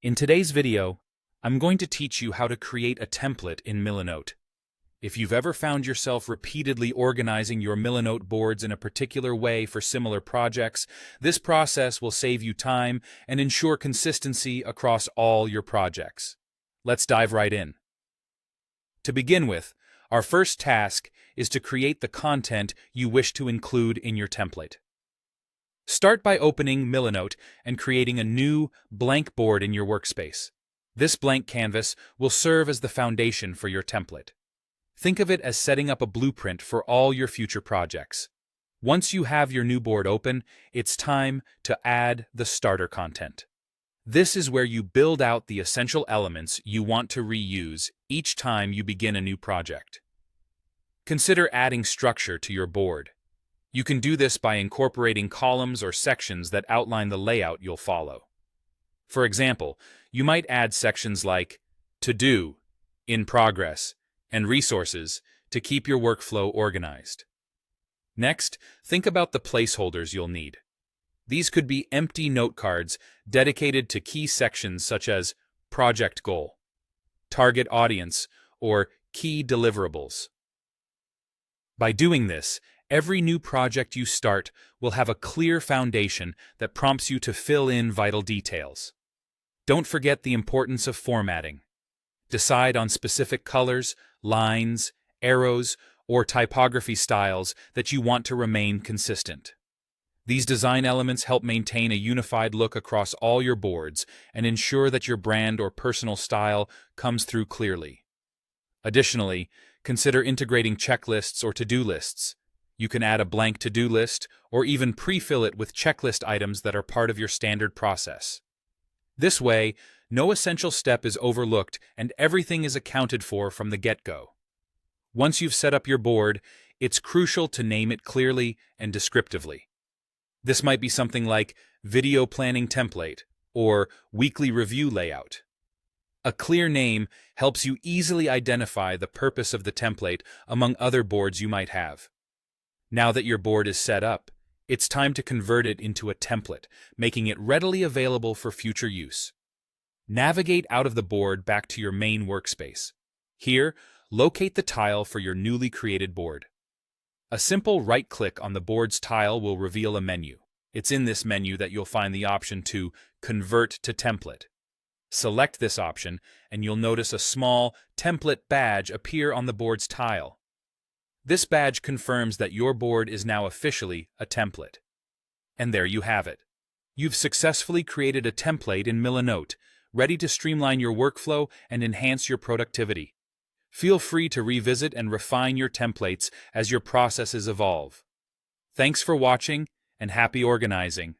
In today's video, I'm going to teach you how to create a template in Milanote. If you've ever found yourself repeatedly organizing your Milanote boards in a particular way for similar projects, this process will save you time and ensure consistency across all your projects. Let's dive right in. To begin with, our first task is to create the content you wish to include in your template. Start by opening Milanote and creating a new, blank board in your workspace. This blank canvas will serve as the foundation for your template. Think of it as setting up a blueprint for all your future projects. Once you have your new board open, it's time to add the starter content. This is where you build out the essential elements you want to reuse each time you begin a new project. Consider adding structure to your board. You can do this by incorporating columns or sections that outline the layout you'll follow. For example, you might add sections like To Do, In Progress, and Resources to keep your workflow organized. Next, think about the placeholders you'll need. These could be empty note cards dedicated to key sections such as Project Goal, Target Audience, or Key Deliverables. By doing this, every new project you start will have a clear foundation that prompts you to fill in vital details. Don't forget the importance of formatting. Decide on specific colors, lines, arrows, or typography styles that you want to remain consistent. These design elements help maintain a unified look across all your boards and ensure that your brand or personal style comes through clearly. Additionally, consider integrating checklists or to-do lists. You can add a blank to-do list or even pre-fill it with checklist items that are part of your standard process. This way, no essential step is overlooked and everything is accounted for from the get-go. Once you've set up your board, it's crucial to name it clearly and descriptively. This might be something like Video Planning Template or Weekly Review Layout. A clear name helps you easily identify the purpose of the template among other boards you might have. Now that your board is set up, it's time to convert it into a template, making it readily available for future use. Navigate out of the board back to your main workspace. Here, locate the tile for your newly created board. A simple right-click on the board's tile will reveal a menu. It's in this menu that you'll find the option to Convert to Template. Select this option, and you'll notice a small template badge appear on the board's tile. This badge confirms that your board is now officially a template. And there you have it. You've successfully created a template in Milanote, ready to streamline your workflow and enhance your productivity. Feel free to revisit and refine your templates as your processes evolve. Thanks for watching, and happy organizing!